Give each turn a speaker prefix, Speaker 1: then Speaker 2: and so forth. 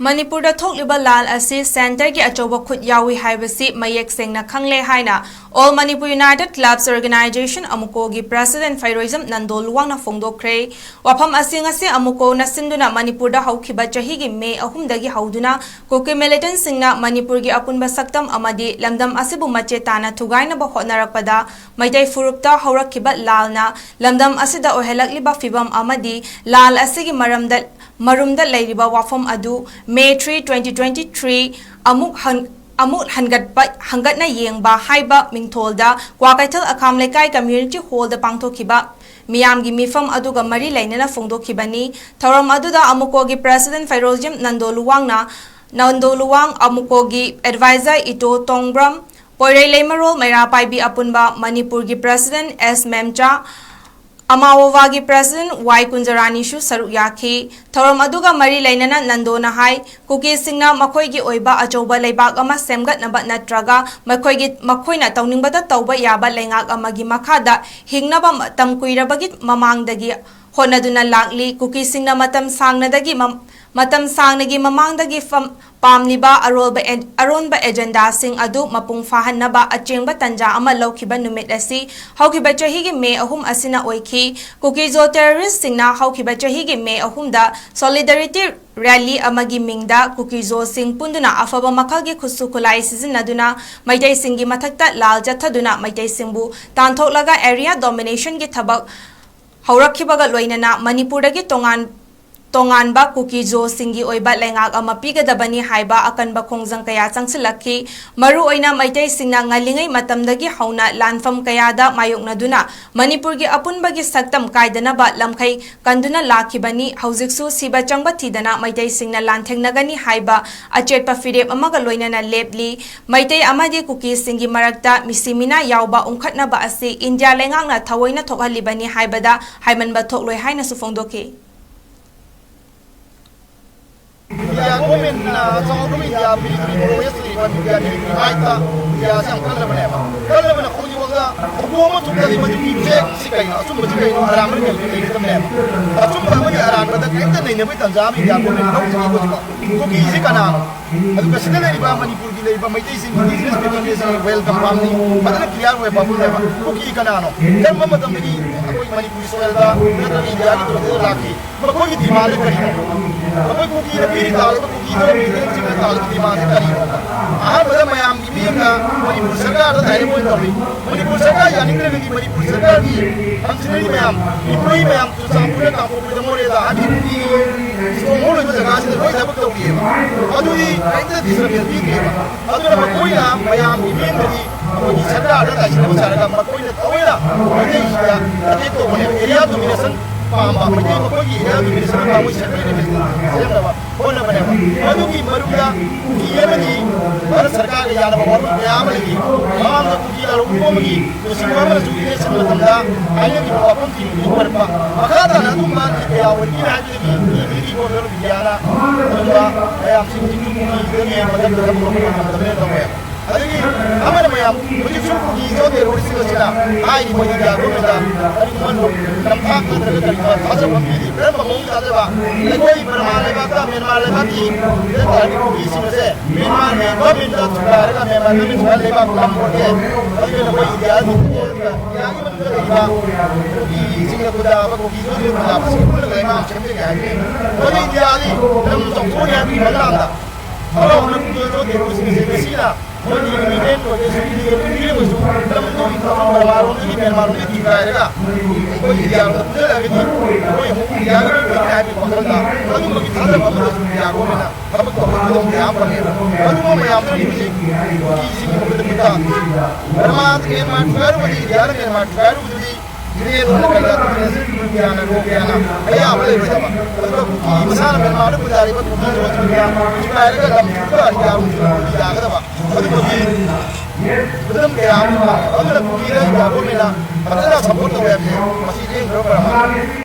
Speaker 1: Manipur da thokliba lal asi center gi achoba khut yawi haibasi mayek sengna khangle haina All Manipur United Clubs Organization amuko gi President 𝗧𝗛𝗙𝗓 𝗛𝗏 na phongdokhre wafam asing asi amuko na sinduna Manipur da haukiba chahi gi May 3 dagi hauduna koke militant singna Manipur gi apunba saktam amadi lamdam asibu mache tana thugaina ba hotnarakpada maitai furupta haurakhiba lalna lamdam asida ohelakliba fibam amadi lal asigi marumda leiriba wafam adu May 3, 2023 amuk hangatna yengba haiba mingtholda Kwakaital Akham Lekai Community Hall da pangtokhiba miyamgi mifam aduga mari lainana phongdokhibani thoram aduda amukogi President 𝗧𝗛𝗙 𝗛𝗏 amukogi advisor ito tongbram poirei leimarol maira paibi apunba Manipurgi President 𝗬𝗛𝗏 Amawawagi President 𝗧𝗛𝗏𝗏 saruk yakhi thoram aduga mari lainana nandona hai kuki singna makhoigi oiba achoba leibak ama semgatnaba natraga makhoina tawningbada tawba yaba lengak amagi makhada hingnaba matam kuirabagi mamangdagi honaduna lakli kuki singna matam sangnagi mamangdagi pamliba aronba agenda sing adu mapung fahanaba achengba tanja ama lokhiba numit asi haukiba chahigi May 3 asina oikhi kukizo terrorist singna haukiba chahigi May 3 da solidarity rally amagi mingda kukizo sing punduna afaba makalgi khusu khulai sizinaduna maitai singi mathakta lal jathaduna maitai singbu tanthoklaga area domination gi thabak haurakhibaga loinana Manipurdagi tonganba kukizo singi oiba lengak ama pigadabani haiba akanba khongjang kaya changsilakhi maru oina maitai singna ngalingai matamdagi hauna lanfam kayada mayoknaduna Manipurgi apunbagi saktam kaidanaba lamkhai kanduna lakhibani haujiksu siba changba thidana maitai singna lanthengnagani haiba achetpa firep amaga loinana lepli maitai amadi kuki singi marakta misimina yawba ungkhatnaba asi India lengakna thawoina thokhalibani haibada haimanba thokloi haina su phongdoki
Speaker 2: Ya government na government ya obviously but ya ni aita ya sang kala bana khoni waga hukuma tukka di maju check sikai asum maju kai no aram ni ni tamne asum ba maju aram da kai ta nei ne bai tanjam ya government no ko ki isi kana adu kasine nei ba Manipur gi nei ba mai tai sing business people ge sang welcome family badana clear we babu ne ko ki kana no kan ma matam ni koi Manipur soil da na ni ya ni to rakhi ma ko ki dimale kari ko ki ri tal ko ki do ni sing tal ki dimale kari aha bada mayam gi mi ka Manipur sarkar da dai mo to Manipur sarkar ya ni ngi Manipur sarkar gi am sinai mayam ipui mayam tu sampura ka ko da mo re da adi ni so mo le jaga se roi da bakto gi adu ni kaita disruption gi gi adu na ko ina mayam gi mi ngi ko gi sarkar da shi mo sarkar ma ko ina toila ade ya ade to mo area domination pamba mati ko gi area domination pa mo sarkar ni sem da ko na bane adu gi maruga gi yemani har sarkar ya na ba ya ma gi am da gi aro ko mo gi to si ko ma su gi sem da ayo gi ko apun ti ko parpa makada na tum ma gi ya woni na gi gi ko ro gi ya na ba ya am sing gi gi gi ma da ko mo da da mo adagi amana mayam muji suku gi jo de ro sila sila ai ni mo gi ya ko da ari man ro kam tha ka da ka ka sa ba mi bre ma mo da ba le koi barma le ba ka men ma le ba ki de ta gi gi sila se men ma ne ba min da tu ka ka men ma ne min le ba ko lam ko de adagi na ko gi ya ni ya gi man da ba gi sila ko da ba ko gi jo de ba ba ko le ma chem de ga ni ko ni ya ni lam so ko ya ni ma da alo na ku jo de ro sila Moni ni ben ko de suri ni ko su lam to ni ko maro ni ben maro ni ka era ko ni ya ko de la ni ko ya ga ni ka bi ko da ko ni ko ki thara ba mo ya ko na ba ko ko ya ba ni ko ni mo ya ni ki si ko de ta ma ke ma faru ni ya ke ma faru ni ni no ka ya ni ya na ko ya na aya ba le ba ko ki misal ben ma ko da ri ba ko ni ro ya ka era lam ko ya ga ba betul kayak apa? Kalau kita kira kita boleh nak, kita support tu ya, masih dia berapa?